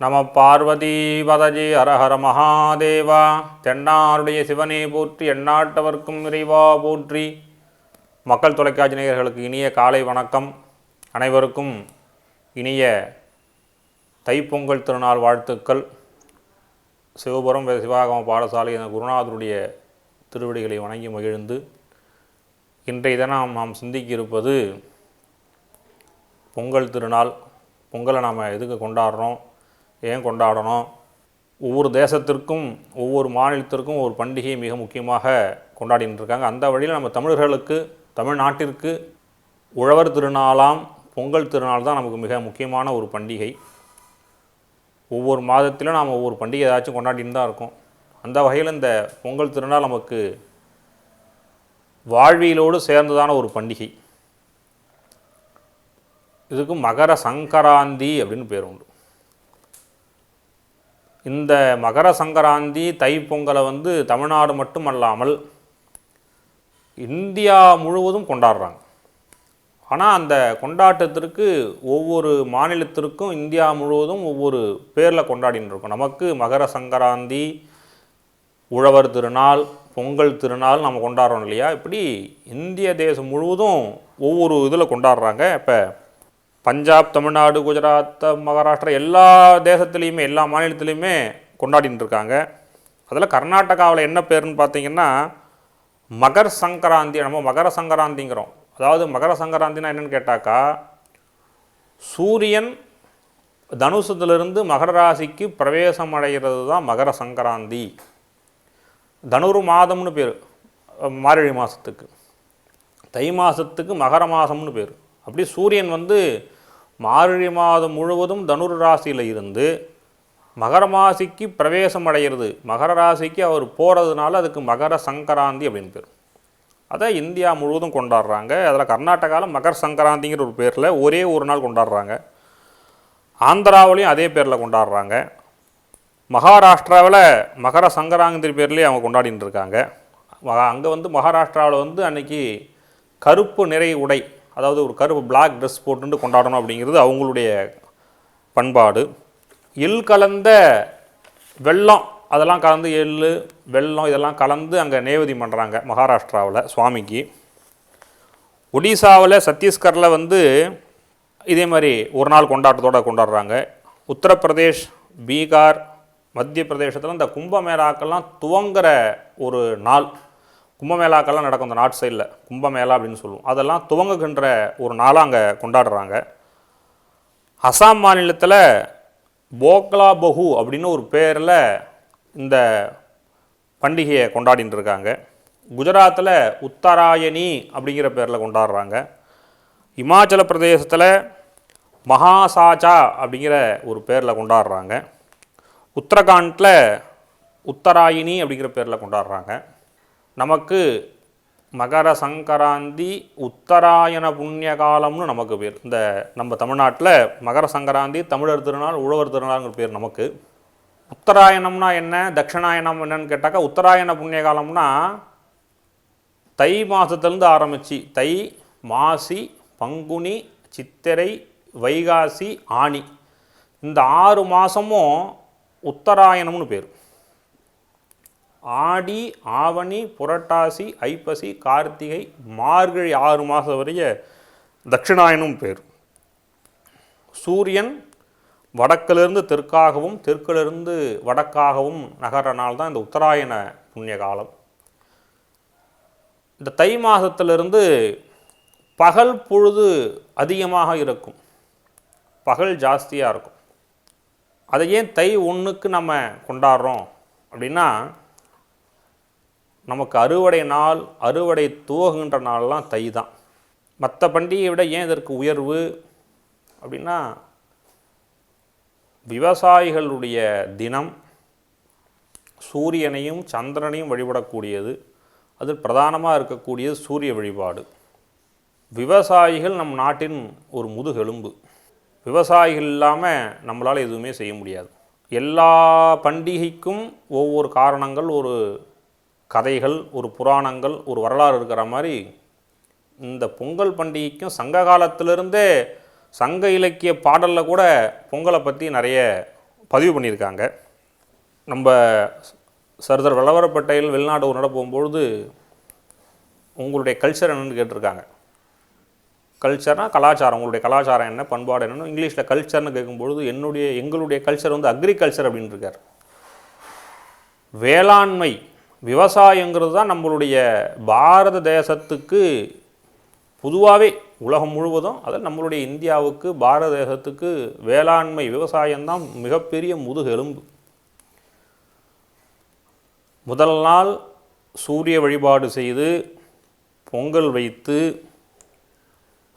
நம பார்வதி பதஜி ஹரஹர மகாதேவா. தென்னாருடைய சிவனே போற்றி, எந்நாட்டவர்க்கும் இறைவா போற்றி. மக்கள் தொலைக்காட்சி நேயர்களுக்கு இனிய காலை வணக்கம். அனைவருக்கும் இனிய தைப்பொங்கல் திருநாள் வாழ்த்துக்கள். சிவபுரம் சிவாகம பாடசாலை என குருநாதருடைய திருவடிகளை வணங்கி மகிழ்ந்து இன்றைய தினம் நாம் சிந்திக்க இருப்பது பொங்கல் திருநாள். பொங்கலை நாம் எதுக்கு கொண்டாடுறோம், ஏன் கொண்டாடணும்? ஒவ்வொரு தேசத்திற்கும் ஒவ்வொரு மாநிலத்திற்கும் ஒரு பண்டிகையை மிக முக்கியமாக கொண்டாடிட்டு இருக்காங்க. அந்த வழியில் நம்ம தமிழர்களுக்கு, தமிழ்நாட்டிற்கு உழவர் திருநாளாம் பொங்கல் திருநாள் தான் நமக்கு மிக முக்கியமான ஒரு பண்டிகை. ஒவ்வொரு மாதத்திலும் நாம் ஒவ்வொரு பண்டிகை ஏதாச்சும் கொண்டாடின்னு தான் இருக்கோம். அந்த வகையில் இந்த பொங்கல் திருநாள் நமக்கு வாழ்வியலோடு சேர்ந்ததான ஒரு பண்டிகை. இதுக்கு மகர சங்கராந்தி அப்படின்னு பேர் உண்டு. இந்த மகர சங்கராந்தி தைப்பொங்கலை தமிழ்நாடு மட்டும் அல்லாமல் இந்தியா முழுவதும் கொண்டாடுறாங்க. ஆனால் அந்த கொண்டாட்டத்திற்கு ஒவ்வொரு மாநிலத்திற்கும் இந்தியா முழுவதும் ஒவ்வொரு பேரில் கொண்டாடின்னு இருக்கோம். நமக்கு மகர சங்கராந்தி, உழவர் திருநாள், பொங்கல் திருநாள் நம்ம கொண்டாடுறோம் இல்லையா? இப்படி இந்திய தேசம் முழுவதும் ஒவ்வொரு இதில் கொண்டாடுறாங்க. இப்போ பஞ்சாப், தமிழ்நாடு, குஜராத், மகாராஷ்டிரா எல்லா தேசத்துலேயுமே எல்லா மாநிலத்துலேயுமே கொண்டாடின்னு இருக்காங்க. அதில் கர்நாடகாவில் என்ன பேருன்னு பார்த்தீங்கன்னா மகர சங்கராந்தி. நம்ம மகர சங்கராந்திங்கிறோம். அதாவது மகர சங்கராந்தினா என்னென்னு கேட்டாக்கா, சூரியன் தனுசத்திலிருந்து மகர ராசிக்கு பிரவேசம் அடைகிறது தான் மகர சங்கராந்தி. தனுர் மாதம்னு பேர் மார்கழி மாதத்துக்கு, தை மாதத்துக்கு மகர மாதம்னு பேர். அப்படி சூரியன் மார்கழி மாதம் முழுவதும் தனுர் ராசியில் இருந்து மகர ராசிக்கு பிரவேசம் அடைகிறது. மகர ராசிக்கு அவர் போகிறதுனால அதுக்கு மகர சங்கராந்தி அப்படின்னு பேர். அதை இந்தியா முழுவதும் கொண்டாடுறாங்க. அதில் கர்நாடகாவில் மகர சங்கராந்திங்கிற ஒரு பேரில் ஒரே ஒரு நாள் கொண்டாடுறாங்க. ஆந்திராவிலையும் அதே பேரில் கொண்டாடுறாங்க. மகாராஷ்டிராவில் மகர சங்கராந்தி பேர்லேயே அவங்க கொண்டாடின்னு இருக்காங்க. அங்கே மகாராஷ்டிராவில் அன்றைக்கி கருப்பு நிறை உடை, அதாவது ஒரு கருப்பு பிளாக் ட்ரெஸ் போட்டு கொண்டாடணும் அப்படிங்கிறது அவங்களுடைய பண்பாடு. எள் கலந்த வெல்லம், அதெல்லாம் கலந்து எள் வெல்லம் இதெல்லாம் கலந்து அங்கே நைவேத்தி பண்ணுறாங்க மகாராஷ்டிராவில் சுவாமிக்கு. ஒடிசாவில் சத்தீஸ்கரில் இதே மாதிரி ஒரு நாள் கொண்டாட்டத்தோடு கொண்டாடுறாங்க. உத்தரப்பிரதேஷ், பீகார், மத்திய பிரதேசத்தில் இந்த கும்பமேளாக்கெல்லாம் துவங்குற ஒரு நாள். கும்பமேளாக்கெல்லாம் நடக்கும் அந்த நாட்டு சைடில், கும்பமேளா அப்படின்னு சொல்லுவோம். அதெல்லாம் துவங்குகின்ற ஒரு நாளாக அங்கே கொண்டாடுறாங்க. அசாம் மாநிலத்தில் போக்லா பஹு அப்படின்னு ஒரு பேரில் இந்த பண்டிகையை கொண்டாடின்னு இருக்காங்க. குஜராத்தில் உத்தராயணி அப்படிங்கிற பேரில் கொண்டாடுறாங்க. இமாச்சல பிரதேசத்தில் மகாசாச்சா அப்படிங்கிற ஒரு பேரில் கொண்டாடுறாங்க. உத்தரகாண்டில் உத்தராயினி அப்படிங்கிற பேரில் கொண்டாடுறாங்க. நமக்கு மகர சங்கராந்தி உத்தராயண புண்ணிய காலம்னு நமக்கு பேர். இந்த நம்ம தமிழ்நாட்டில் மகர சங்கராந்தி தமிழர் திருநாள், உழவர் திருநாள்ங்கிற பேர் நமக்கு. உத்தராயணம்னா என்ன, தட்சிணாயணம் என்னன்னு கேட்டாக்கா, உத்தராயண புண்ணிய காலம்னா தை மாதத்துலேருந்து ஆரம்பித்து தை, மாசி, பங்குனி, சித்திரை, வைகாசி, ஆனி இந்த 6 மாதமும் உத்தராயணம்னு பேர். ஆடி, ஆவணி, புரட்டாசி, ஐப்பசி, கார்த்திகை, மார்கழி 6 மாதம் வரைய தட்சிணாயனும் பேர். சூரியன் வடக்கிலிருந்து தெற்காகவும் தெற்கிலிருந்து வடக்காகவும் நகர்ற நாள் தான் இந்த உத்தராயண புண்ணிய காலம். இந்த தை மாதத்திலிருந்து பகல் பொழுது அதிகமாக இருக்கும், பகல் ஜாஸ்தியாக இருக்கும். அதை ஏன் தை 1க்கு நம்ம கொண்டாடுறோம் அப்படின்னா, நமக்கு அறுவடை நாள், அறுவடை துவங்குகின்ற நாள்லாம் தை தான். மற்ற பண்டிகையை விட ஏன் இதற்கு உயர்வு அப்படின்னா, விவசாயிகளுடைய தினம், சூரியனையும் சந்திரனையும் வழிபடக்கூடியது. அது பிரதானமாக இருக்கக்கூடியது சூரிய வழிபாடு. விவசாயிகள் நம் நாட்டின் ஒரு முதுகெலும்பு. விவசாயிகள் இல்லாமல் நம்மளால் எதுவுமே செய்ய முடியாது. எல்லா பண்டிகைக்கும் ஒவ்வொரு காரணங்கள், ஒரு கதைகள், ஒரு புராணங்கள், ஒரு வரலாறு இருக்கிற மாதிரி இந்த பொங்கல் பண்டிகைக்கும் சங்க காலத்திலிருந்தே சங்க இலக்கிய பாடலில் கூட பொங்கலை பற்றி நிறைய பதிவு பண்ணியிருக்காங்க. நம்ம சர்தார் வல்லபாய் பட்டேல் வெளிநாடு ஒரு நட போகும்பொழுது உங்களுடைய கல்ச்சர் என்னென்னு கேட்டிருக்காங்க. கல்ச்சர்னால் கலாச்சாரம், உங்களுடைய கலாச்சாரம் என்ன, பண்பாடு என்னென்னு இங்கிலீஷில் கல்ச்சர்னு கேட்கும்பொழுது எங்களுடைய கல்ச்சர் வந்து அக்ரிகல்ச்சர் அப்படின்னு இருக்கார். வேளாண்மை, விவசாயங்கிறது தான் நம்மளுடைய பாரத தேசத்துக்கு பொதுவாகவே உலகம் முழுவதும், அதில் நம்மளுடைய இந்தியாவுக்கு பாரத தேசத்துக்கு வேளாண்மை விவசாயம்தான் மிகப்பெரிய முதுகெலும்பு. முதல் நாள் சூரிய வழிபாடு செய்து பொங்கல் வைத்து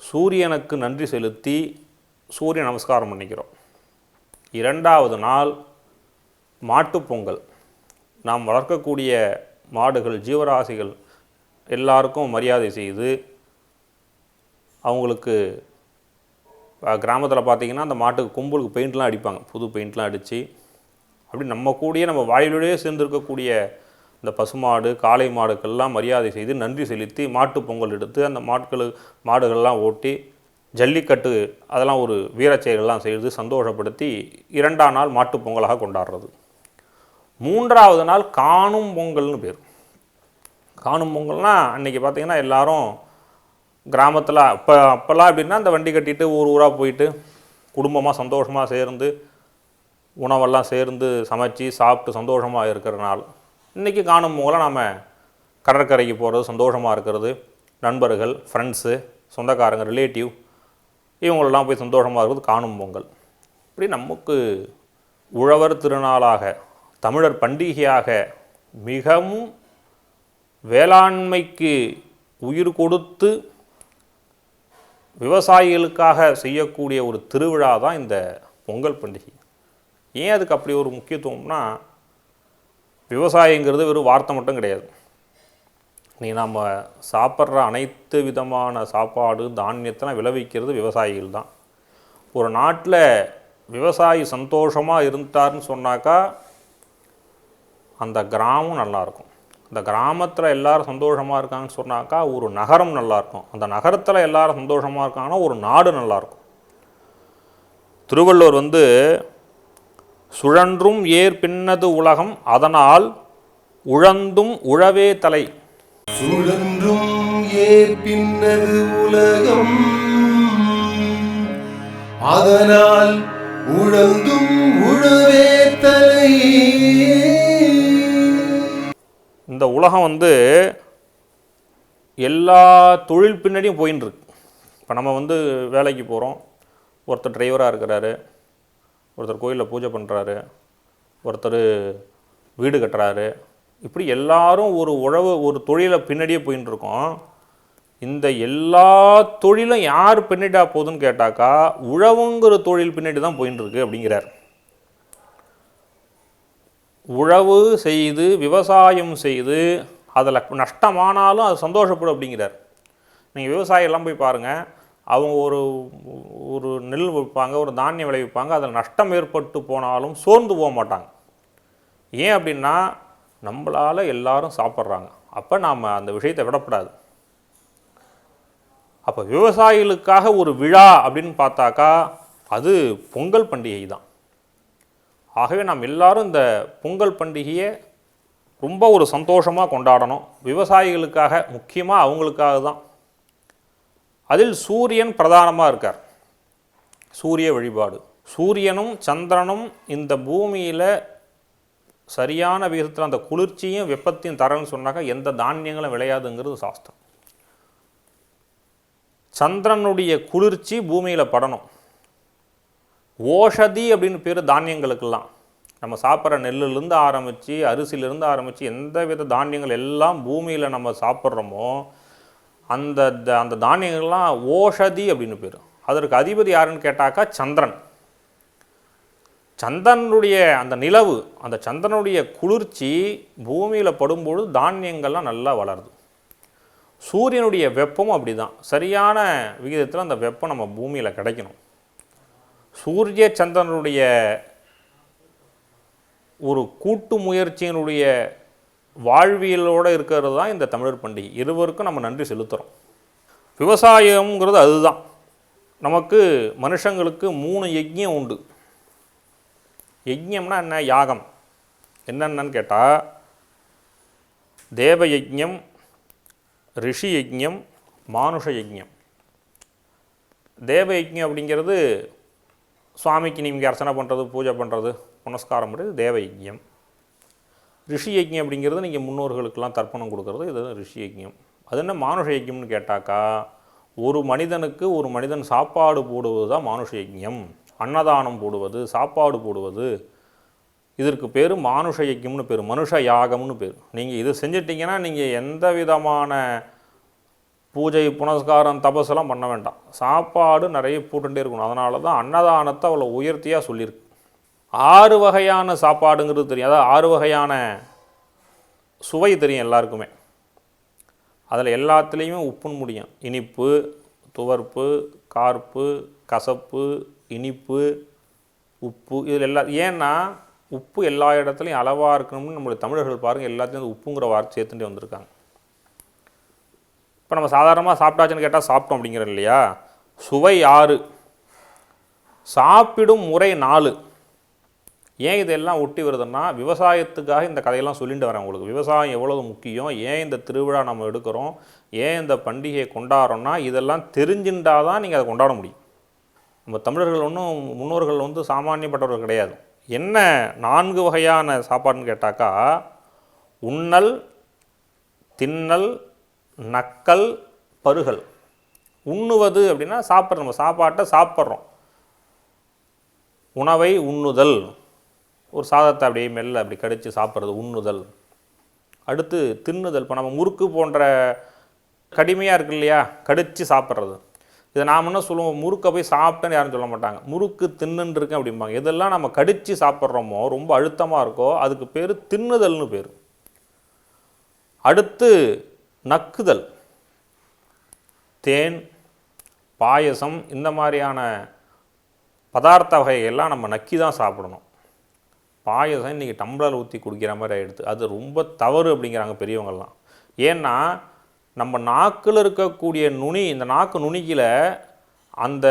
சூரியனுக்கு நன்றி செலுத்தி சூரிய நமஸ்காரம் பண்ணிக்கிறோம். இரண்டாவது நாள் மாட்டுப்பொங்கல். நாம் வளர்க்கக்கூடிய மாடுகள், ஜீவராசிகள் எல்லாருக்கும் மரியாதை செய்து அவங்களுக்கு கிராமத்தில் பார்த்திங்கன்னா அந்த மாட்டுக்கு கொம்புக்கு பெயிண்ட்லாம் அடிப்பாங்க, புது பெயிண்ட்லாம் அடித்து அப்படி நம்ம கூடயே நம்ம வாயிலோடையே சேர்ந்துருக்கக்கூடிய இந்த பசுமாடு, காளை மாடுக்கெல்லாம் மரியாதை செய்து நன்றி செலுத்தி மாட்டு பொங்கல் எடுத்து அந்த மாடுகள்லாம் ஓட்டி ஜல்லிக்கட்டு அதெல்லாம் ஒரு வீரச்செயல்கள்லாம் செய்து சந்தோஷப்படுத்தி இரண்டாம் நாள் மாட்டு பொங்கலாக கொண்டாடுறது. மூன்றாவது நாள் காணும் பொங்கல்னு பேர். காணும் பொங்கல்னால் அன்றைக்கி பார்த்திங்கன்னா எல்லோரும் கிராமத்தில் அப்போல்லாம் எப்படின்னா அந்த வண்டி கட்டிட்டு ஊராக போயிட்டு குடும்பமாக சந்தோஷமாக சேர்ந்து உணவெல்லாம் சேர்ந்து சமைச்சு சாப்பிட்டு சந்தோஷமாக இருக்கிற நாள். இன்றைக்கி காணும் பொங்கலாக நாம் கடற்கரைக்கு போகிறது, சந்தோஷமாக இருக்கிறது, நண்பர்கள், ஃப்ரெண்ட்ஸு, சொந்தக்காரங்க, ரிலேட்டிவ் இவங்களெல்லாம் போய் சந்தோஷமாக இருக்கிறது காணும் பொங்கல். இப்படி நமக்கு உழவர் திருநாளாக, தமிழர் பண்டிகையாக, மிகவும் வேளாண்மைக்கு உயிர் கொடுத்து விவசாயிகளுக்காக செய்யக்கூடிய ஒரு திருவிழா தான் இந்த பொங்கல் பண்டிகை. ஏன் அதுக்கு அப்படி ஒரு முக்கியத்துவம்னா, விவசாயிங்கிறது வெறும் வார்த்தை மட்டும் கிடையாது. நம்ம சாப்பிட்ற அனைத்து விதமான சாப்பாடு தானியத்தெல்லாம் விளைவிக்கிறது விவசாயிகள் தான். ஒரு நாட்டில் விவசாயி சந்தோஷமாக இருந்தார்னு சொன்னாக்கா அந்த கிராமம் நல்லாயிருக்கும். அந்த கிராமத்தில் எல்லோரும் சந்தோஷமாக இருக்காங்கன்னு சொன்னாக்கா ஒரு நகரம் நல்லாயிருக்கும். அந்த நகரத்தில் எல்லோரும் சந்தோஷமாக இருக்காங்கன்னா ஒரு நாடு நல்லாயிருக்கும். திருவள்ளுவர் வந்து சுழன்றும் ஏர் பின்னது உலகம், அதனால் உழந்தும் உழவே தலை. சுழன்றும் ஏர் பின்னது உலகம், அதனால் உழந்தும் உழவே தலை. இந்த உலகம் வந்து எல்லா தொழில் பின்னாடியும் போயின்னு இருக்கு. இப்போ நம்ம வந்து வேலைக்கு போகிறோம், ஒருத்தர் டிரைவராக இருக்கிறாரு, ஒருத்தர் கோயிலில் பூஜை பண்ணுறாரு, ஒருத்தர் வீடு கட்டுறாரு, இப்படி எல்லாரும் ஒரு தொழிலை பின்னாடியே போயின்னு இருக்கோம். இந்த எல்லா தொழிலும் யார் பின்னாடியா போகுதுன்னு கேட்டாக்கா உழவுங்கிற தொழில் பின்னாடி தான் போயின்னு இருக்கு அப்படிங்கிறார். உழவு செய்து விவசாயம் செய்து அதில் நஷ்டமானாலும் அது சந்தோஷப்படும் அப்படிங்கிறார். நீங்கள் விவசாயெல்லாம் போய் பாருங்கள், அவங்க ஒரு நெல் வைப்பாங்க, ஒரு தானியம் விளைவிப்பாங்க, அதில் நஷ்டம் ஏற்பட்டு போனாலும் சோர்ந்து போக மாட்டாங்க. ஏன் அப்படின்னா நம்மளால் எல்லாரும் சாப்பிட்றாங்க, அப்போ நாம் அந்த விஷயத்தை விடப்படாது. அப்போ விவசாயிகளுக்காக ஒரு விழா அப்படின்னு பார்த்தாக்கா அது பொங்கல் பண்டிகை தான். ஆகவே நாம் எல்லாரும் இந்த பொங்கல் பண்டிகையை ரொம்ப ஒரு சந்தோஷமாக கொண்டாடணும். விவசாயிகளுக்காக, முக்கியமாக அவங்களுக்காக தான். அதில் சூரியன் பிரதானமாக இருக்கார். சூரிய வழிபாடு. சூரியனும் சந்திரனும் இந்த பூமியில் சரியான விகிதத்தில் அந்த குளிர்ச்சியும் வெப்பத்தையும் தரன்னு சொன்னாக்கா எந்த தானியங்களும் விளையாதுங்கிறது சாஸ்திரம். சந்திரனுடைய குளிர்ச்சி பூமியில் படணும். ஓஷதி அப்படின்னு பேர் தானியங்களுக்கெல்லாம். நம்ம சாப்பிட்ற நெல்லுலேருந்து ஆரம்பித்து, அரிசியிலேருந்து ஆரம்பித்து எந்த வித தானியங்கள் எல்லாம் பூமியில் நம்ம சாப்பிட்றோமோ அந்த தானியங்கள்லாம் ஓஷதி அப்படின்னு பேர். அதற்கு அதிபதி யாருன்னு கேட்டாக்கா சந்திரன். சந்திரனுடைய அந்த நிலவு, அந்த சந்திரனுடைய குளிர்ச்சி பூமியில் படும்பொழுது தானியங்கள்லாம் நல்லா வளருது. சூரியனுடைய வெப்பமும் அப்படி தான். சரியான விகிதத்தில் அந்த வெப்பம் நம்ம பூமியில் கிடைக்கணும். சூரிய சந்திரனுடைய ஒரு கூட்டு முயற்சியினுடைய வாழ்வியலோடு இருக்கிறது தான் இந்த தமிழர் பண்டிகை. இருவருக்கும் நம்ம நன்றி செலுத்துகிறோம். விவசாயங்கிறது அதுதான். நமக்கு மனுஷங்களுக்கு 3 யஜ்ஞம் உண்டு. யஜ்ஞம்னா என்ன? யாகம். என்னென்னு கேட்டால் தேவ யஜ்ஞம், ரிஷி யஜ்ஞம், மானுஷ யஜ்ஞம். தேவ யஜ்ஞம் அப்படிங்கிறது சுவாமிக்கு நீங்கள் அர்ச்சனை பண்ணுறது, பூஜை பண்ணுறது, புனஸ்காரம் பண்ணுறது தேவ யஜ்ஞம். ரிஷி யஜ்ஞம் அப்படிங்கிறது நீங்கள் முன்னோர்களுக்கெல்லாம் தர்ப்பணம் கொடுக்கறது, இது ரிஷி யஜ்ஞம். அது என்ன மானுஷ யஜ்ஞம்னு கேட்டாக்கா, ஒரு மனிதனுக்கு ஒரு மனிதன் சாப்பாடு போடுவது தான் மானுஷ யஜ்ஞம். அன்னதானம் போடுவது, சாப்பாடு போடுவது, இதற்கு பேர் மானுஷ யஜ்ஞம்னு பேர், மனுஷ யாகம்னு பேர். நீங்கள் இது செஞ்சிட்டிங்கன்னா நீங்கள் எந்த விதமான பூஜை, புனஸ்காரம், தபஸெல்லாம் பண்ண வேண்டாம். சாப்பாடு நிறைய போட்டுகிட்டே இருக்கணும். அதனால தான் அன்னதானத்தை அவ்வளோ உயர்த்தியாக சொல்லியிருக்கு. 6 வகையான சாப்பாடுங்கிறது தெரியும். அதாவது 6 வகையான சுவை தெரியும் எல்லாருக்குமே. அதில் எல்லாத்துலேயுமே உப்புன்னு முடியும். இனிப்பு, துவர்ப்பு, கார்ப்பு, கசப்பு, இனிப்பு, உப்பு, இதில் ஏன்னா உப்பு எல்லா இடத்துலையும் அளவாக இருக்கணும்னு நம்மளுடைய தமிழர்கள் பாருங்கள் எல்லாத்தையும் அந்த உப்புங்கிற வார்த்தை சேர்த்துட்டே வந்திருக்காங்க. இப்போ நம்ம சாதாரணமாக சாப்பிட்டாச்சுன்னு கேட்டால் சாப்பிட்டோம் அப்படிங்கிற இல்லையா? சுவை 6, சாப்பிடும் முறை 4. ஏன் இதெல்லாம் ஒட்டி வருதுன்னா, விவசாயத்துக்காக இந்த கதையெல்லாம் சொல்லிட்டு வரேன் உங்களுக்கு. விவசாயம் எவ்வளவு முக்கியம், ஏன் இந்த திருவிழா நம்ம எடுக்கிறோம், ஏன் இந்த பண்டிகையை கொண்டாடுறோன்னா, இதெல்லாம் தெரிஞ்சுட்டால் தான் நீங்கள் அதை கொண்டாட முடியும். நம்ம தமிழர்கள் ஒன்றும் முன்னோர்கள் சாமானியப்பட்டவர்கள் கிடையாது. என்ன 4 வகையான சாப்பாடுன்னு கேட்டாக்கா, உண்ணல், தின்னல், நக்கல், பருகல். உண்ணுவது அப்படின்னா சாப்பிட்றோம், நம்ம சாப்பாட்டை சாப்பிட்றோம். உணவை உண்ணுதல், ஒரு சாதத்தை அப்படியே மெல்ல அப்படி கடித்து சாப்பிட்றது உண்ணுதல். அடுத்து தின்னுதல். இப்போ நம்ம முறுக்கு போன்ற கடுமையாக இருக்கு இல்லையா, கடித்து சாப்பிட்றது. இதை நாம் என்ன சொல்லுவோம், முறுக்கை போய் சாப்பிட்டேன்னு யாரும் சொல்ல மாட்டாங்க, முறுக்கு தின்னுன்னு இருக்கேன் அப்படிம்பாங்க. இதெல்லாம் நம்ம கடித்து சாப்பிட்றோமோ, ரொம்ப அழுத்தமாக இருக்கோ, அதுக்கு பேர் தின்னுதல்னு பேர். அடுத்து நக்குதல். தேன், பாயசம், இந்த மாதிரியான பதார்த்த வகைகள்லாம் நம்ம நக்கி தான் சாப்பிடணும். பாயசம் இன்றைக்கி டம்ளர் ஊற்றி குடிக்கிற மாதிரி ஆகிடுது. அது ரொம்ப தவறு அப்படிங்கிறாங்க பெரியவங்கள்லாம். ஏன்னா நம்ம நாக்கில் இருக்கக்கூடிய நுனி, இந்த நாக்கு நுனிக்கில் அந்த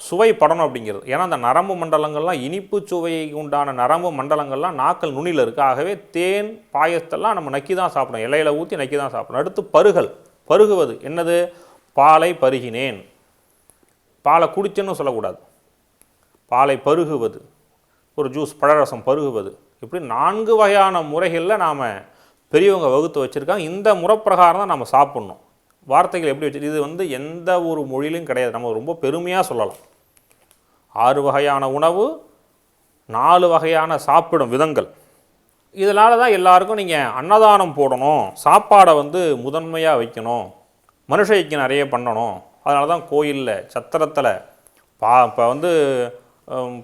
சுவை படணும் அப்படிங்கிறது. ஏன்னா அந்த நரம்பு மண்டலங்கள்லாம், இனிப்பு சுவைக்கு உண்டான நரம்பு மண்டலங்கள்லாம் நாக்கல் நுனியில் இருக்குது. ஆகவே தேன், பாயசத்தெல்லாம் நம்ம நக்கி தான் சாப்பிடணும், இலையில் ஊற்றி நக்கி தான் சாப்பிடணும். அடுத்து பருகல். பருகுவது என்னது? பாலை பருகினேன், பாலை குடிச்சேன்னு சொல்லக்கூடாது, பாலை பருகுவது, ஒரு ஜூஸ், பழரசம் பருகுவது. இப்படி 4 வகையான முறைகளில் நாம் பெரியவங்க வகுத்து வச்சுருக்காங்க. இந்த முறைப்பிரகாரம் தான் நம்ம சாப்பிட்ணும். வார்த்தைகள் எப்படி வச்சு, இது எந்த ஒரு மொழியிலும் கிடையாது. நம்ம ரொம்ப பெருமையாக சொல்லலாம். 6 வகையான உணவு, 4 வகையான சாப்பிடும் விதங்கள். இதனால தான் எல்லாருக்கும் நீங்கள் அன்னதானம் போடணும், சாப்பாடை முதன்மையாக வைக்கணும், மனுஷ யஜ்ஞம் நிறைய பண்ணணும். அதனால தான் கோயிலில், சத்திரத்தில் இப்போ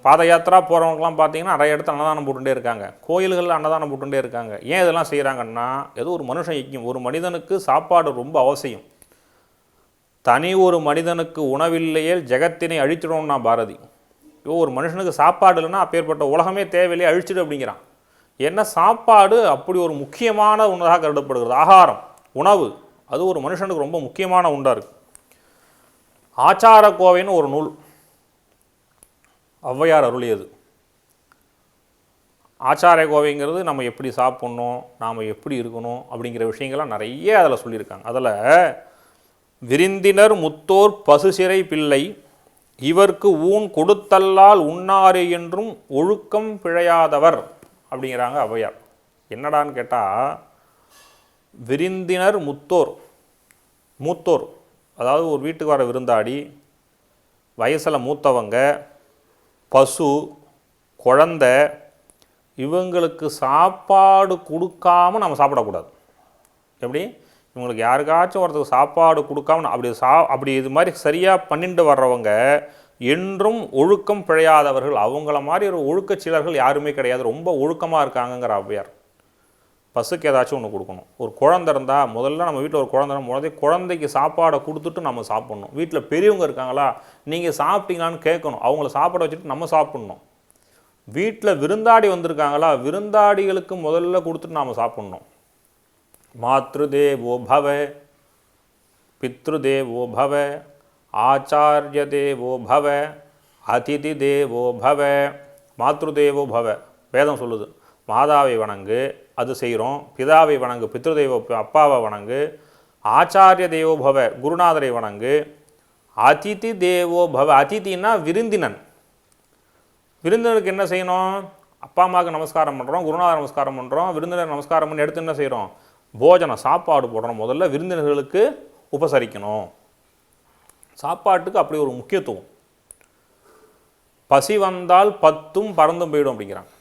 பாத யாத்திரா போகிறவங்கலாம் பார்த்தீங்கன்னா நிறைய இடத்துல அன்னதானம் போட்டுகிட்டே இருக்காங்க, கோயில்களில் அன்னதானம் போட்டுகிட்டே இருக்காங்க. ஏன் இதெல்லாம் செய்கிறாங்கன்னா, ஏதோ ஒரு மனுஷ யஜ்ஞம். ஒரு மனிதனுக்கு சாப்பாடு ரொம்ப அவசியம். தனி ஒரு மனிதனுக்கு உணவில்லையே ஜெகத்தினை அழிச்சிடணும்னா பாரதி. ஒரு மனுஷனுக்கு சாப்பாடு இல்லைன்னா அப்பேற்பட்ட உலகமே தேவையில்லையே, அழிச்சிடு அப்படிங்கிறான். ஏன்னா சாப்பாடு அப்படி ஒரு முக்கியமான உணவாக கருதப்படுகிறது. ஆகாரம், உணவு, அது ஒரு மனுஷனுக்கு ரொம்ப முக்கியமான உண்டாக இருக்குது. ஆச்சார கோவைன்னு ஒரு நூல் ஔவையார் அருளியது. ஆச்சார கோவைங்கிறது நம்ம எப்படி சாப்பிட்ணும், நாம் எப்படி இருக்கணும் அப்படிங்கிற விஷயங்கள்லாம் நிறைய அதில் சொல்லியிருக்காங்க. அதில் விருந்தினர் முத்தோர் பசுசிறை பிள்ளை இவர்க்கு ஊன் கொடுத்தல்லால் உண்ணாறு என்றும் ஒழுக்கம் பிழையாதவர் அப்படிங்கிறாங்க ஔவையார். என்னடான்னு கேட்டால், விருந்தினர் முத்தோர், மூத்தோர் அதாவது ஒரு வீட்டுக்கு வர விருந்தாடி, வயசில் மூத்தவங்க, பசு, குழந்தை, இவங்களுக்கு சாப்பாடு கொடுக்காமல் நம்ம சாப்பிடக்கூடாது. எப்படி? இவங்களுக்கு யாருக்காச்சும் ஒருத்தருக்கு சாப்பாடு கொடுக்காம அப்படி இது மாதிரி சரியாக பண்ணிட்டு வர்றவங்க என்றும் ஒழுக்கம் பிழையாதவர்கள். அவங்கள மாதிரி ஒரு ஒழுக்கச்சீலர்கள் யாருமே கிடையாது, ரொம்ப ஒழுக்கமாக இருக்காங்கங்கிற ஔவையார். பசுக்கு ஏதாச்சும் ஒன்று கொடுக்கணும். ஒரு குழந்தை இருந்தால் முதல்ல நம்ம வீட்டில் ஒரு குழந்தை குழந்தைக்கு சாப்பாடை கொடுத்துட்டு நம்ம சாப்பிட்ணும். வீட்டில் பெரியவங்க இருக்காங்களா, நீங்கள் சாப்பிட்டீங்களான்னு கேட்கணும், அவங்கள சாப்பாடை வச்சுட்டு நம்ம சாப்பிட்ணும். வீட்டில் விருந்தாடி வந்திருக்காங்களா, விருந்தாடிகளுக்கு முதல்ல கொடுத்துட்டு நாம் சாப்பிட்ணும். மாத்ருதேவோ பவ, பித்ருதேவோ பவ, ஆச்சாரிய தேவோ பவ, அதிதி தேவோ பவ, மாத்ருதேவோ பவ, வேதம் சொல்லுது. மாதாவை வணங்கு, அது செய்கிறோம். பிதாவை வணங்கு, பித்ருதேவோ அப்பாவை வணங்கு. ஆச்சாரிய தேவோ பவ, குருநாதரை வணங்கு. அதிதி தேவோ பவ, அதிதினா விருந்தினன். விருந்தினருக்கு என்ன செய்யணும்? அப்பா அம்மாவுக்கு நமஸ்காரம் பண்ணுறோம், குருநாதர் நமஸ்காரம் பண்ணுறோம், விருந்தினர் நமஸ்காரம் பண்ணி எடுத்து என்ன செய்கிறோம்? போஜனம், சாப்பாடு போடுறோம். முதல்ல விருந்தினர்களுக்கு உபசரிக்கணும். சாப்பாட்டுக்கு அப்படி ஒரு முக்கியத்துவம். பசி வந்தால் 10ம் பறந்தும் போயிடும் அப்படிங்கிறாங்க.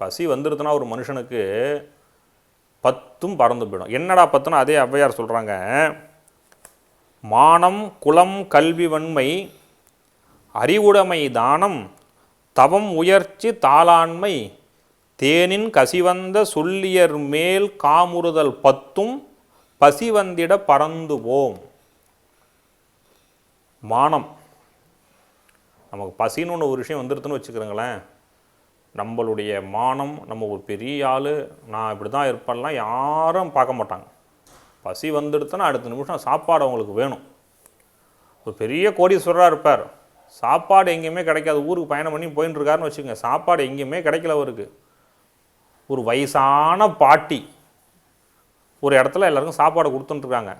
பசி வந்துடுதுன்னா ஒரு மனுஷனுக்கு 10ம் பறந்து போயிடும். என்னடா 10னா அதே ஔவையார் சொல்கிறாங்க, மானம் குலம் கல்வி வன்மை அறிவுடைமை தானம் தவம் உயர்ச்சி தாளாண்மை தேனின் கசிவந்த சொல்லியர் மேல் காமுறுதல் 10ம் பசி வந்திட பறந்து போம். மானம், நமக்கு பசின்னு ஒரு விஷயம் வந்துடுதுன்னு வச்சுக்கிறோங்களேன், நம்மளுடைய மானம், நம்ம ஒரு பெரிய ஆள், நான் இப்படி தான் இருப்பேன்லாம் யாரும் பார்க்க மாட்டாங்க. பசி வந்துடுதுன்னா அடுத்த நிமிஷம் சாப்பாடு அவங்களுக்கு வேணும். ஒரு பெரிய கோடீஸ்வரராக இருப்பார், சாப்பாடு எங்கேயுமே கிடைக்காது, ஊருக்கு பயணம் பண்ணி போயின்னு இருக்காருன்னு வச்சுக்கோங்க, சாப்பாடு எங்கேயுமே கிடைக்கல அவருக்கு. ஒரு வயசான பாட்டி ஒரு இடத்துல எல்லாருக்கும் சாப்பாடு கொடுத்துட்டுருக்காங்க,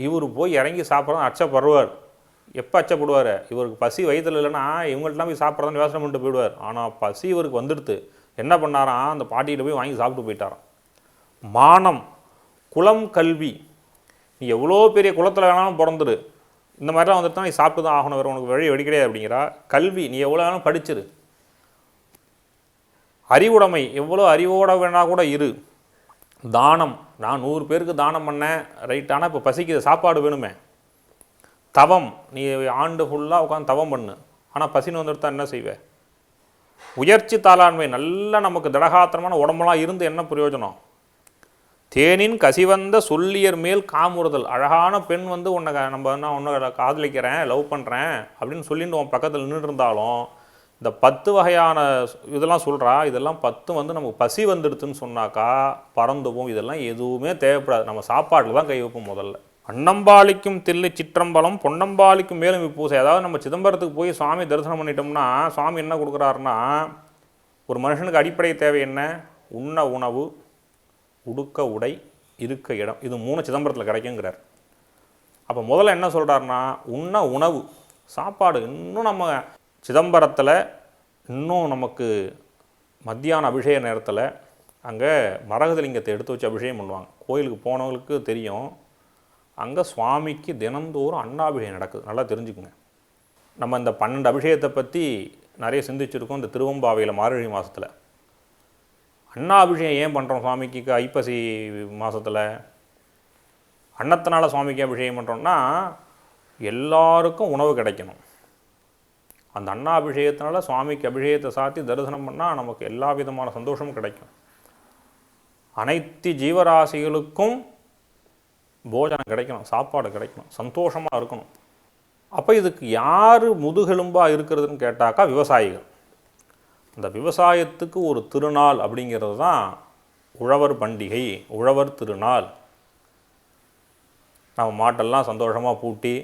இவர் போய் இறங்கி சாப்பிட்றதான் அச்சப்படுவார். எப்போ அச்சப்படுவார்? இவருக்கு பசி வயிற்றில் இல்லைன்னா இவங்கள்ட்டலாம் போய் சாப்பிட்றதான்னு யோசனை பண்ணிட்டு போயிடுவார். ஆனால் பசி இவருக்கு வந்துடுது, என்ன பண்ணாராம்? அந்த பாட்டிகிட்ட போய் வாங்கி சாப்பிட்டு போயிட்டாராம். மானம் குலம் கல்வி, நீ எவ்வளோ பெரிய குலத்தில் வேணாலும் பிறந்துரு, இந்த மாதிரிலாம் வந்துட்டு தான் நீ சாப்பிட்டு தான் ஆகணும், வேறு உனக்கு வழி கிடையாது அப்படிங்கிறா. கல்வி, நீ எவ்வளோ வேணாலும் படிச்சிரு. அறிவுடைமை, எவ்வளோ அறிவோட வேணா கூட இரு. தானம், நான் 100 பேருக்கு தானம் பண்ணேன் ரைட், ஆனால் இப்போ பசிக்குது, சாப்பாடு வேணுமே. தவம், நீ ஆண்டு ஃபுல்லாக உட்காந்து தவம் பண்ணு, ஆனால் பசின்னு வந்துட்டு என்ன செய்வேன்? உயர்ச்சி தாளாண்மை, நல்லா நமக்கு திடகாத்திரமான உடம்பெல்லாம் இருந்து என்ன பிரயோஜனம்? தேனின் கசிவந்த சொல்லியர் மேல் காமுறுதல், அழகான பெண் வந்து உன்னை காதலிக்கிறேன், லவ் பண்ணுறேன் அப்படின்னு சொல்லிட்டு உன் பக்கத்தில் நின்று இருந்தாலும் இந்த 10 வகையான இதெல்லாம் சொல்கிறா, இதெல்லாம் 10 வந்து நமக்கு பசி வந்துடுதுன்னு சொன்னாக்கா பறந்துவோம். இதெல்லாம் எதுவுமே தேவைப்படாது, நம்ம சாப்பாட்டில் தான் கை வைப்போம். முதல்ல அன்னம்பாளிக்கும் தில்லை சிற்றம்பலம் பொன்னம்பாளிக்கும் மேலும் இப்பூசை. அதாவது நம்ம சிதம்பரத்துக்கு போய் சுவாமி தரிசனம் பண்ணிட்டோம்னா சுவாமி என்ன கொடுக்குறாருன்னா, ஒரு மனுஷனுக்கு அடிப்படை தேவை என்ன? உண்ண உணவு, உடுக்க உடை, இருக்க இடம், இது 3 சிதம்பரத்தில் கிடைக்குங்கிறார். அப்போ முதல்ல என்ன சொல்கிறாருன்னா, உண்ண உணவு, சாப்பாடு. இன்னும் நம்ம சிதம்பரத்தில் இன்னும் நமக்கு மத்தியான அபிஷேக நேரத்தில் அங்கே மரகதலிங்கத்தை எடுத்து வச்சு அபிஷேகம் பண்ணுவாங்க. கோயிலுக்கு போனவங்களுக்கு தெரியும், அங்கே சுவாமிக்கு தினந்தோறும் அன்னாபிஷேகம் நடக்குது. நல்லா தெரிஞ்சுக்குங்க. நம்ம இந்த 12 அபிஷேகத்தை பற்றி நிறைய சிந்திச்சிருக்கோம் இந்த திருவம்பாவையில் மார்கழி மாதத்தில். அன்னாபிஷேகம் ஏன் பண்ணுறோம் சுவாமிக்கு? ஐப்பசி மாதத்தில் அன்னத்தினால சுவாமிக்கு அபிஷேகம் பண்ணுறோம்னா எல்லாருக்கும் உணவு கிடைக்கணும். அந்த அன்னாபிஷேகத்தினால சுவாமிக்கு அபிஷேகத்தை சாத்தி தரிசனம் பண்ணால் நமக்கு எல்லா விதமான சந்தோஷமும் கிடைக்கும். அனைத்து ஜீவராசிகளுக்கும் போஜனம் கிடைக்கணும், சாப்பாடு கிடைக்கணும், சந்தோஷமாக இருக்கணும். அப்போ இதுக்கு யார் முதுகெலும்பாக இருக்கிறதுன்னு கேட்டாக்கா விவசாயிகள். அந்த விவசாயத்துக்கு ஒரு திருநாள் அப்படிங்கிறது தான் உழவர் பண்டிகை, உழவர் திருநாள். நம்ம மாட்டெல்லாம் சந்தோஷமாக பூட்டி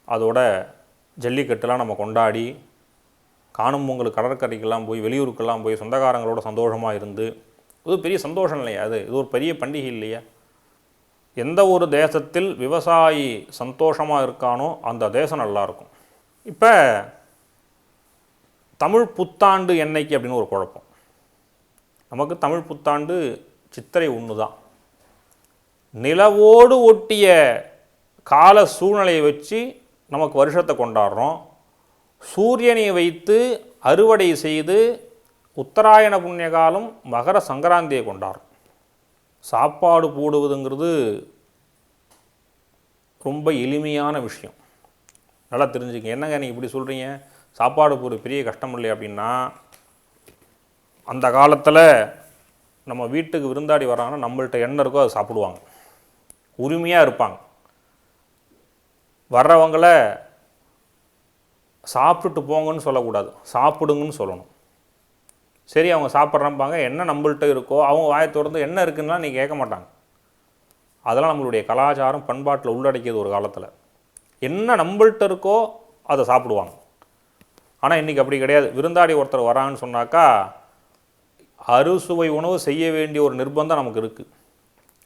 அதோட ஜல்லிக்கட்டுலாம் நம்ம கொண்டாடி காணும் பொங்கல் கடற்கரைக்கெல்லாம் போய் வெளியூருக்கெல்லாம் போய் சொந்தக்காரங்களோட சந்தோஷமாக இருந்து, இது பெரிய சந்தோஷம் இல்லையா? இது ஒரு பெரிய பண்டிகை இல்லையா? எந்த ஒரு தேசத்தில் விவசாயி சந்தோஷமாக இருக்கானோ அந்த தேசம் நல்லாயிருக்கும். இப்போ தமிழ் புத்தாண்டு என்னைக்கு அப்படின்னு ஒரு குழப்பம். நமக்கு தமிழ் புத்தாண்டு சித்திரை 1 தான். நிலவோடு ஒட்டிய கால சூழ்நிலையை வச்சு நமக்கு வருஷத்தை கொண்டாடுறோம். சூரியனை வைத்து அறுவடை செய்து உத்தராயண புண்ணிய காலம் மகர சங்கராந்தியை கொண்டாடுறோம். சாப்பாடு போடுவதுங்கிறது ரொம்ப எளிமையான விஷயம். நல்லா தெரிஞ்சுக்க. என்னங்க நீங்கள் இப்படி சொல்கிறீங்க, சாப்பாடு போடுற பெரிய கஷ்டம் இல்லை அப்படின்னா, அந்த காலத்தில் நம்ம வீட்டுக்கு விருந்தாடி வராங்கன்னா நம்மள்ட்ட என்ன இருக்கோ அதை சாப்பிடுவாங்க, உரிமையாக இருப்பாங்க. வர்றவங்களை சாப்பிட்டுட்டு போங்கன்னு சொல்லக்கூடாது, சாப்பிடுங்கன்னு சொல்லணும். சரி அவங்க சாப்பிட்றப்பாங்க, என்ன நம்மள்ட்ட இருக்கோ அவங்க வாயை திறந்து என்ன இருக்குன்னா நீங்கள் கேட்க மாட்டாங்க. அதெல்லாம் நம்மளுடைய கலாச்சாரம் பண்பாட்டில் உள்ளடக்கியது. ஒரு காலத்தில் என்ன நம்மள்ட்ட இருக்கோ அதை சாப்பிடுவாங்க. ஆனால் இன்றைக்கி அப்படி கிடையாது. விருந்தாடி ஒருத்தர் வராங்கன்னு சொன்னாக்கா அறுசுவை உணவு செய்ய வேண்டிய ஒரு நிர்பந்தம் நமக்கு இருக்குது.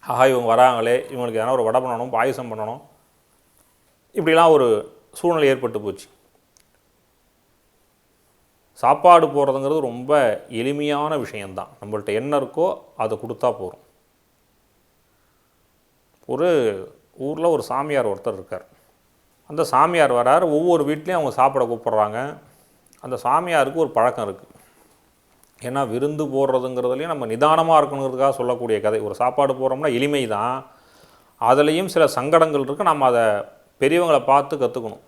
ஆஹா, இவங்க வராங்களே, இவங்களுக்கு எதனா ஒரு வடை பண்ணணும், பாயசம் பண்ணணும், இப்படிலாம் ஒரு சூழ்நிலை ஏற்பட்டு போச்சு. சாப்பாடு போடுறதுங்கிறது ரொம்ப எளிமையான விஷயந்தான். நம்மள்ட்ட என்ன இருக்கோ அதை கொடுத்தா போகிறோம். ஒரு ஊரில் ஒரு சாமியார் ஒருத்தர் இருக்கார். அந்த சாமியார் வரார், ஒவ்வொரு வீட்லேயும் அவங்க சாப்பிட கூப்பிட்றாங்க. அந்த சாமியாருக்கு ஒரு பழக்கம் இருக்குது. ஏன்னா விருந்து போடுறதுங்கிறதுலையும் நம்ம நிதானமாக இருக்கணுங்கிறதுக்காக சொல்லக்கூடிய கதை. ஒரு சாப்பாடு போடுறோம்னா எளிமை தான், அதுலேயும் சில சங்கடங்கள் இருக்குது. நம்ம அதை பெரியவங்களை பார்த்து கற்றுக்கணும்.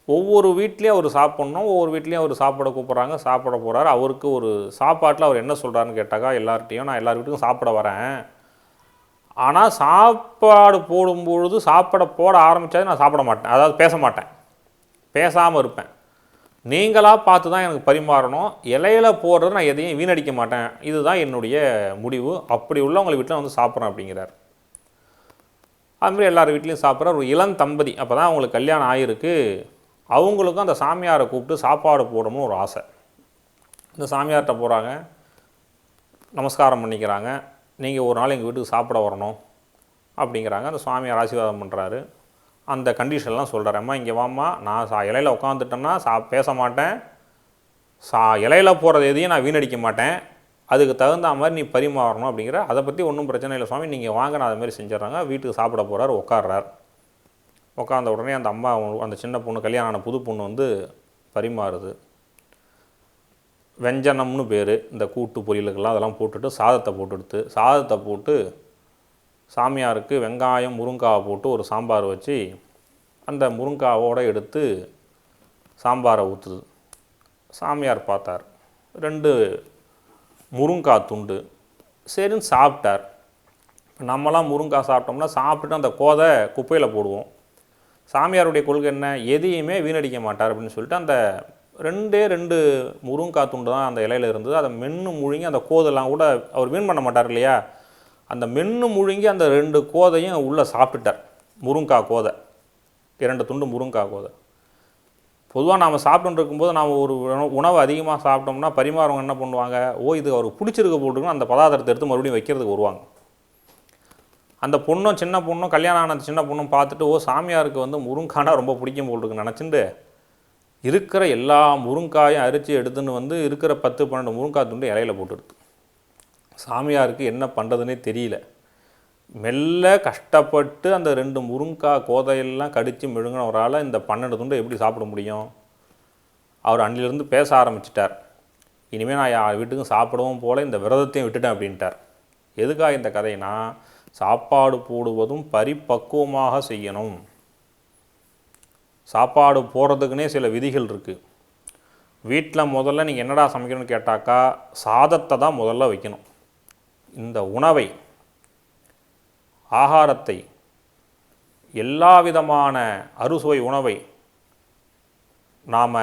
ஒவ்வொரு வீட்லேயும் அவர் சாப்பிட்ணும், ஒவ்வொரு வீட்லேயும் அவர் சாப்பிட கூப்பிட்றாங்க, சாப்பிட போகிறார். அவருக்கு ஒரு சாப்பாட்டில் அவர் என்ன சொல்கிறாருன்னு கேட்டாக்கா, எல்லார்ட்டையும் நான் எல்லார் வீட்டுக்கும் சாப்பிட வரேன், ஆனால் சாப்பாடு போடும்பொழுது சாப்பிட போட ஆரம்பித்தாது நான் சாப்பிட மாட்டேன், அதாவது பேச மாட்டேன், பேசாமல் இருப்பேன். நீங்களாக பார்த்து தான் எனக்கு பரிமாறணும், இலையில் போடுறது நான் எதையும் வீணடிக்க மாட்டேன், இதுதான் என்னுடைய முடிவு, அப்படி உள்ளவங்க வீட்டில் வந்து சாப்பிட்றேன் அப்படிங்கிறார். அதுமாதிரி எல்லார் வீட்லேயும் சாப்பிட்ற ஒரு இளந்தம்பதி, அப்போ தான் அவங்களுக்கு கல்யாணம் ஆகிருக்கு. அவங்களுக்கும் அந்த சாமியாரை கூப்பிட்டு சாப்பாடு போடணும்னு ஒரு ஆசை. இந்த சாமியார்கிட்ட போகிறாங்க, நமஸ்காரம் பண்ணிக்கிறாங்க. நீங்கள் ஒரு நாள் எங்கள் வீட்டுக்கு சாப்பிட வரணும் அப்படிங்கிறாங்க. அந்த சுவாமியார் ஆசீர்வாதம் பண்ணுறாரு. அந்த கண்டிஷன்லாம் சொல்கிறார். அம்மா இங்கே வாம்மா, நான் இலையில் உட்காந்துட்டேன்னா பேச மாட்டேன், இலையில் போடுறது எதையும் நான் வீணடிக்க மாட்டேன், அதுக்கு தகுந்த மாதிரி நீ பரிமாறணும் அப்படிங்கிற. அதை பற்றி ஒன்றும் பிரச்சனை இல்லை சுவாமி, நீங்கள் வாங்க, நான் அதுமாதிரி செஞ்சிடறாங்க. வீட்டுக்கு சாப்பிட போகிறார், உட்கார்றார். உட்காந்த உடனே அந்த அம்மா, அந்த சின்ன பொண்ணு, கல்யாணம் ஆன புது பொண்ணு வந்து பரிமாறுது. வெஞ்சனம்னு பேர், இந்த கூட்டு பொரியலுக்கெல்லாம் அதெல்லாம் போட்டுட்டு சாதத்தை போட்டு சாமியாருக்கு வெங்காயம் முருங்காவை போட்டு ஒரு சாம்பார் வச்சு அந்த முருங்காவோடு எடுத்து சாம்பாரை ஊற்றுது. சாமியார் பார்த்தார், 2 முருங்காய் துண்டு, சரின்னு சாப்பிட்டார். நம்மலாம் முருங்காய் சாப்பிட்டோம்னா சாப்பிட்டுட்டு அந்த கோதை குப்பையில் போடுவோம். சாமியாருடைய கொள்கை என்ன, எதையுமே வீணடிக்க மாட்டார் அப்படின்னு சொல்லிட்டு அந்த 2 முருங்காய் துண்டு தான் அந்த இலையில் இருந்தது. அதை மென்று முழுங்கி அந்த கோதெல்லாம் கூட அவர் வீண் பண்ண மாட்டார் இல்லையா, அந்த மென்று முழுங்கி அந்த 2 கோதையும் உள்ளே சாப்பிட்டுட்டார். முருங்காய் கோதை, 2 துண்டு முருங்காய் கோதை. பொதுவாக நாம் சாப்பிட்டு இருக்கும்போது நாம் ஒரு உணவு அதிகமாக சாப்பிட்டோம்னா பரிமாறவங்க என்ன பண்ணுவாங்க, இது அவருக்கு பிடிச்சிருக்க போட்டுருக்குன்னு அந்த பதார்த்தத்தை எடுத்து மறுபடியும் வைக்கிறதுக்கு வருவாங்க. அந்த பொண்ணும், சின்ன பொண்ணும், கல்யாணம் ஆன சின்ன பொண்ணும் பார்த்துட்டு சாமியாருக்கு வந்து முருங்கானா ரொம்ப பிடிக்கும் போட்டுருக்குன்னு நினச்சிட்டு இருக்கிற எல்லா முருங்காயும் அரிச்சு எடுத்துன்னு வந்து இருக்கிற 10-12 முருங்காய் துண்டு இலையில் போட்டுடுது. சாமியாருக்கு என்ன பண்ணுறதுனே தெரியல. மெல்ல கஷ்டப்பட்டு அந்த 2 முருங்காய் கோதையெல்லாம் கடித்து மெழுங்கினவரால் இந்த 12 துண்டை எப்படி சாப்பிட முடியும்? அவர் அன்னிலிருந்து பேச ஆரம்பிச்சிட்டார். இனிமேல் நான் யார் வீட்டுக்கும் சாப்பிடவும் போல, இந்த விரதத்தையும் விட்டுட்டேன் அப்படின்ட்டார். எதுக்காக இந்த கதைனா, சாப்பாடு போடுவதும் பரிபக்குவமாக செய்யணும். சாப்பாடு போடுறதுக்குனே சில விதிகள் இருக்குது. வீட்டில் முதல்ல நீங்கள் என்னடா சமைக்கணும்னு கேட்டாக்கா, சாதத்தை தான் முதல்ல வைக்கணும். இந்த உணவை, ஆகாரத்தை, எல்லா விதமான அறுசுவை உணவை நாம்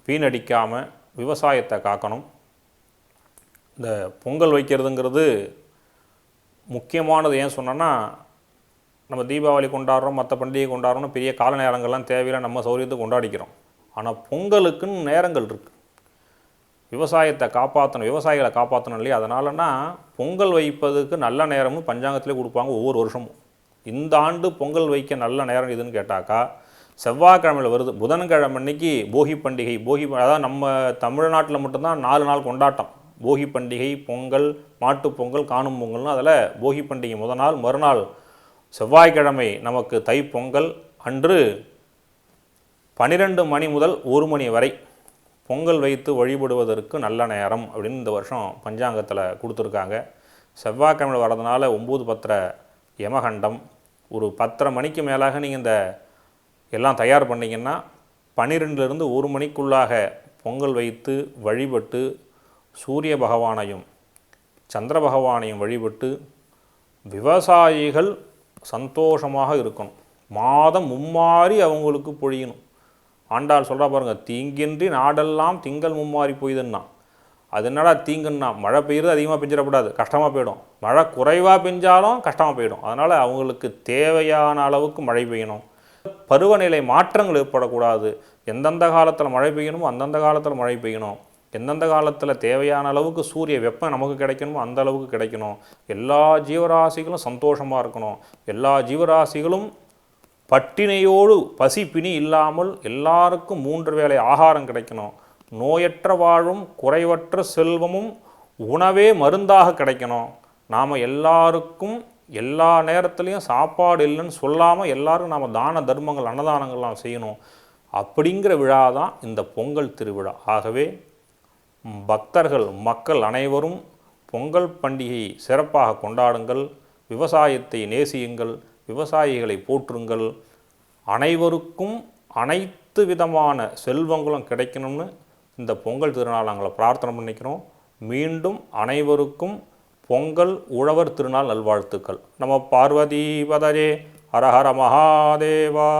வீணடிக்காமல் விவசாயத்தை காக்கணும். இந்த பொங்கல் வைக்கிறதுங்கிறது முக்கியமானது. ஏன் சொன்னோன்னா, நம்ம தீபாவளி கொண்டாடுறோம், மற்ற பண்டிகை கொண்டாடுறோம்னு பெரிய கால நேரங்கள்லாம் தேவையில்லை, நம்ம சௌகரியத்துக்கு கொண்டாடிக்கிறோம். ஆனால் பொங்கலுக்குன்னு நேரங்கள் இருக்குது. விவசாயத்தை காப்பாற்றணும், விவசாயிகளை காப்பாற்றணும் இல்லையா? அதனாலனா பொங்கல் வைப்பதுக்கு நல்ல நேரமும் பஞ்சாங்கத்திலே கொடுப்பாங்க ஒவ்வொரு வருஷமும். இந்த ஆண்டு பொங்கல் வைக்க நல்ல நேரம் இதுன்னு கேட்டாக்கா, செவ்வாய்க்கிழமையில் வருது. புதன்கிழமை அன்னைக்கு போகி பண்டிகை. அதாவது நம்ம தமிழ்நாட்டில் மட்டும்தான் 4 நாள் கொண்டாட்டம். போகி பண்டிகை, பொங்கல், மாட்டுப்பொங்கல், காணும் பொங்கல்னு. அதில் போகி பண்டிகை முதல் நாள், மறுநாள் செவ்வாய்க்கிழமை நமக்கு தைப்பொங்கல். அன்று 12 மணி முதல் 1 மணி வரை பொங்கல் வைத்து வழிபடுவதற்கு நல்ல நேரம் அப்படின்னு இந்த வருஷம் பஞ்சாங்கத்தில் கொடுத்துருக்காங்க. செவ்வாய்க்கிழமை வரதுனால 9:10 யமகண்டம். ஒரு 10:30 மணிக்கு மேலாக நீங்கள் இந்த எல்லாம் தயார் பண்ணிங்கன்னா 12லேருந்து 1 மணிக்குள்ளாக பொங்கல் வைத்து வழிபட்டு சூரிய பகவானையும் சந்திர பகவானையும் வழிபட்டு விவசாயிகள் சந்தோஷமாக இருக்கணும். மாதம் மும்மாறி அவங்களுக்கு பொழியணும். ஆண்டாள் சொல்கிறா பாருங்கள், தீங்கின்றி நாடெல்லாம் திங்கள் மும்மாறி பொய்துன்னா. அது என்னடா தீங்குன்னா, மழை பெய்யுறது அதிகமாக பெஞ்சிடக்கூடாது, கஷ்டமாக போயிடும். மழை குறைவாக பெஞ்சாலும் கஷ்டமாக போயிடும். அதனால் அவங்களுக்கு தேவையான அளவுக்கு மழை பெய்யணும். பருவநிலை மாற்றங்கள் ஏற்படக்கூடாது. எந்தெந்த காலத்தில் மழை பெய்யணுமோ அந்தந்த காலத்தில் மழை பெய்யணும். எந்தெந்த காலத்தில் தேவையான அளவுக்கு சூரிய வெப்பம் நமக்கு கிடைக்கணுமோ அந்த அளவுக்கு கிடைக்கணும். எல்லா ஜீவராசிகளும் சந்தோஷமாக இருக்கணும். எல்லா ஜீவராசிகளும் பட்டினியோடு பசி பிணி இல்லாமல் எல்லாருக்கும் 3 வேளை ஆகாரம் கிடைக்கணும். நோயற்ற வாழும் குறைவற்ற செல்வமும் உணவே மருந்தாக கிடைக்கணும். நாம் எல்லாருக்கும் எல்லா நேரத்துலையும் சாப்பாடு இல்லைன்னு சொல்லாமல் எல்லாரும் நாம் தான தர்மங்கள் அன்னதானங்கள்லாம் செய்யணும். அப்படிங்கிற விழா தான் இந்த பொங்கல் திருவிழா. ஆகவே பக்தர்கள் மக்கள் அனைவரும் பொங்கல் பண்டிகையை சிறப்பாக கொண்டாடுங்கள். விவசாயத்தை நேசியுங்கள். விவசாயிகளை போற்றுங்கள். அனைவருக்கும் அனைத்து விதமான செல்வங்களும் கிடைக்கணும்னு இந்த பொங்கல் திருநாள் நாங்கள் பிரார்த்தனை பண்ணிக்கிறோம். மீண்டும் அனைவருக்கும் பொங்கல் உழவர் திருநாள் நல்வாழ்த்துக்கள். நம பார்வதி பதஜே. ஹர ஹர மகாதேவா.